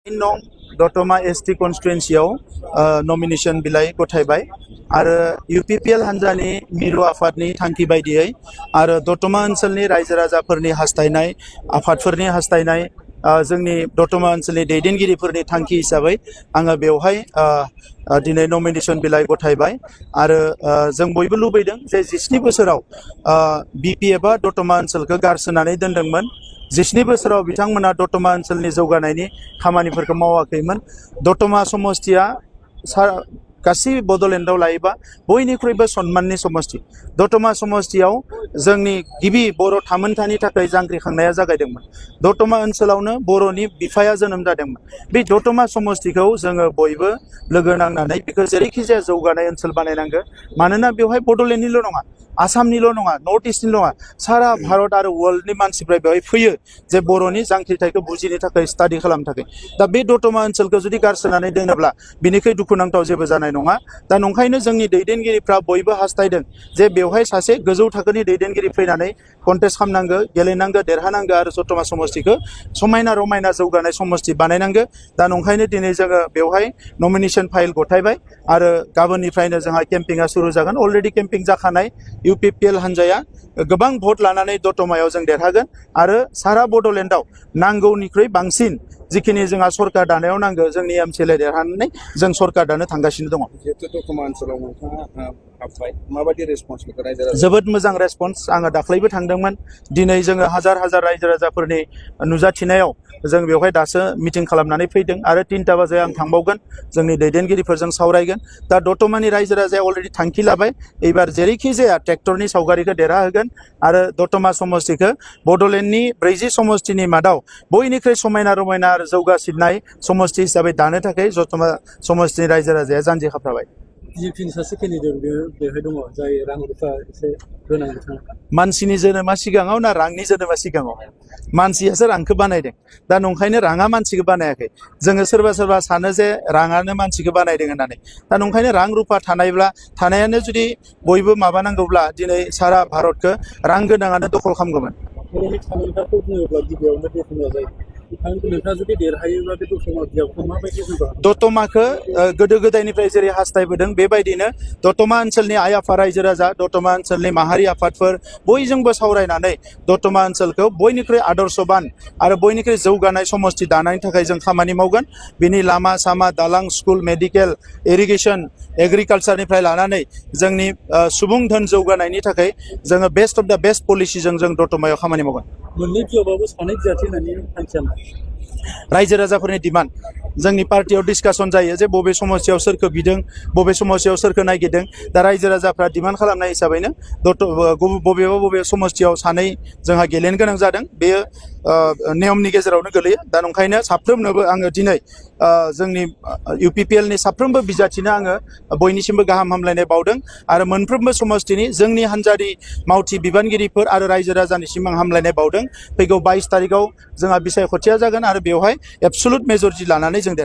नং दतमा ST कन्स्टिटुएन्सियाव nomination बिलाइ गथायबाय आरो यूपीपीएल हान्जानि मिरु आफादनि थांखि बायदियै आरो दतमा ओनसोलनि रायजो राजाफोरनि हास्थायनाय आफादफोरनि हास्थायनाय जोंनि दतमा ओनसोलनि दैदेनगिरिफोरनि थांखि हिसाबै आङो बेवहाय दिनै नमिनेशन बिलाइ गथायबाय आरो जों बयबो लुबैदों जे 17 बोसोराव बीपी एबा दतमा ओनसोलखौ गारसोनानै दोनदोंमोन 17 बोसोराव बिथांमोना दतमा ओनसोलनि जौगानायनि खामानिफोरखौ मावाखैमोन दतमा समष्टिया गासै बड'लेण्डआव लायोबा बयनिख्रुइबो सन्माननि समष्टि दतमा समष्टियाव जोंनि गिबि बर' थामोनथानि थाखाय जांख्रिखांनाया जागायदोंमोन दतमा ओनसोलावनो बर'नि बिफाया जोनोम जादोंमोन बे दतमा समष्टिखौ जोङो बयबो लोगो नांनानै बेखौ जेरैखि जाया जौगानाय ओनसोल बानायनांगौ मानोना बेवहाय बड'लेण्डनिल' नङा आसामनिल' नङा नर्थ इस्टनिल' नङा सारा भारत आरो वर्ल्डनि मानसिफ्रा बेवहाय फैयो जे बर'नि जांख्रिथायखौ बुजिनो थाखाय स्टाडि खालामनो थाखाय दा बे दतमा ओनसोलखौ जुदि गारसोनानै दोनोब्ला बिनिख्रुइ दुखुनांथाव जेबो जानाय नङा दा नंखायनो जोंनि दैदेनगिरिफ्रा बयबो हास्थायदों जे बेवहाय सासे गोजौ थाखोनि दैदेनगिरि फैनानै कन्टेस्ट खालामनांगौ गेलेनांगौ देरहानांगौ आरो दतमा समष्टिखौ समायना रमायना जौगानाय समष्टि बानायनांगौ दा नंखायनो दिनै जोङो बेवहाय नमिनेशन फाइल गथायबाय आरो गाबोननिफ्रायनो जोंहा केम्पिंआ सुरु जागोन अलरेडि केम्पिं जाखानाय यूपीपीएल हान्जाया गोबां भट लानानै दतमायाव जों देरहागोन आरो सारा बड'लेण्डआव नांगौनिख्रुइ बांसिन जिखिनि जोंहा सरकार दानायाव नांगौ जोंनि एमसीएलए देरहानानै जों सरकार दानो थांगासिनो दङ दतमा ओनसोलाव नोंथाङा हाबबाय माबायदि रेसपन्स जोबोद मोजां रेसपन्स आङो दाख्लैबो थांदोंमोन दिनै जोङो हाजार हाजार रायजो राजाफोरनि नुजाथिनायाव जों बेवहाय दासो मिटिं खालामनानै फैदों आरो 3टा बाजै आं थांबावगोन जोंनि दैदेनगिरिफोरजों सावरायगोन दा दतमानि रायजो राजाया अलरेडि थांखि लाबाय एबार जेरैखि जाया ट्रेक्टरनि सावगारिखौ देरहाहोगोन आरो दतमा समष्टिखौ बड'लेण्डनि 40 समष्टिनि मादाव बयनिख्रुइ समायना रमायना आरो जौगासिननाय समष्टि हिसाबै दानो थाखाय दतमा समष्टिनि रायजो राजाया जान्जि खाफ्राबाय जिखिनि सासे केन्डिडेट बेवहाय दङ जाय रां रुफा एसे गोनां बिथाङा मानसिनि जोनोमा सिगाङाव ना रांनि जोनोमा सिगाङाव मानसियासो रांखौ बानायदों दा नंखायनो राङा मानसिखौ बानायाखै जोङो सोरबा सानो जे राङानो मानसिखौ बानायदों होननानै दा नंखायनो रां रुफा थानायानो जुदि बयबो माबानांगौब्ला दिनै सारा भारतखौ रां गोनाङानो दखल खालामगौमोन बर'नि थामोनथाखौ बुङोब्ला गिबियावनो दतमाया जायो नोंथाङा जुदि देरहायोब्ला बे दतमाखौ माबायदि जौगाहोगोन दतमाखौ गोदो गोदायनिफ्राय जेरै हास्थायबोदों बेबायदिनो दतमा ओनसोलनि आइ आफा रायजो राजा दतमा ओनसोलनि माहारि आफादफोर बयजोंबो सावरायनानै दतमा ओनसोलखौ बयनिख्रुइ आदर्शबान आरो बयनिख्रुइ जौगानाय समष्टि दानायनि थाखाय जों खामानि मावगोन बिनि लामा सामा दालां स्कुल मेडिकेल इरिगेसन एग्रिकालचारनिफ्राय लानानै जोंनि सुबुं धोन जौगानायनि थाखाय जोङो बेस्ट अफ द बेस्ट पलिसिजों जों दतमायाव खामानि मावगोन मोननै बियावबाबो सानै जाथि होननानै थांखिया रायजो राजाफोरनि डिमान्ड जोंनि पार्टियाव डिसकासन जायो जे बबे समस्यायाव सोरखौ बिदों बबे समस्यायाव सोरखौ नागिरदों दा रायजो राजाफ्रा डिमान्ड खालामनाय हिसाबैनो बबे समस्यायाव सानै जोंहा गेलेनो गोनां जादों बेयो नियमनि गेजेरावनो गोलैयो दा नंखायनो साफ्रोमनोबो आङो दिनै जोंनि यूपीपीएलनि साफ्रोमबो बिजाथिनो आङो बयनिसिमबो गाहाम हामलायनाय बावदों आरो मोनफ्रोमबो समष्टिनि जोंनि हान्जानि मावथि बिबानगिरिफोर आरो रायजो राजानिसिम आं हामलायनाय बावदों फैगौ 22 तारिखआव जोंहा बिसायख'थिया जागोन आरो बेवहाय एबसुलुट मेजरिटि लानानै जों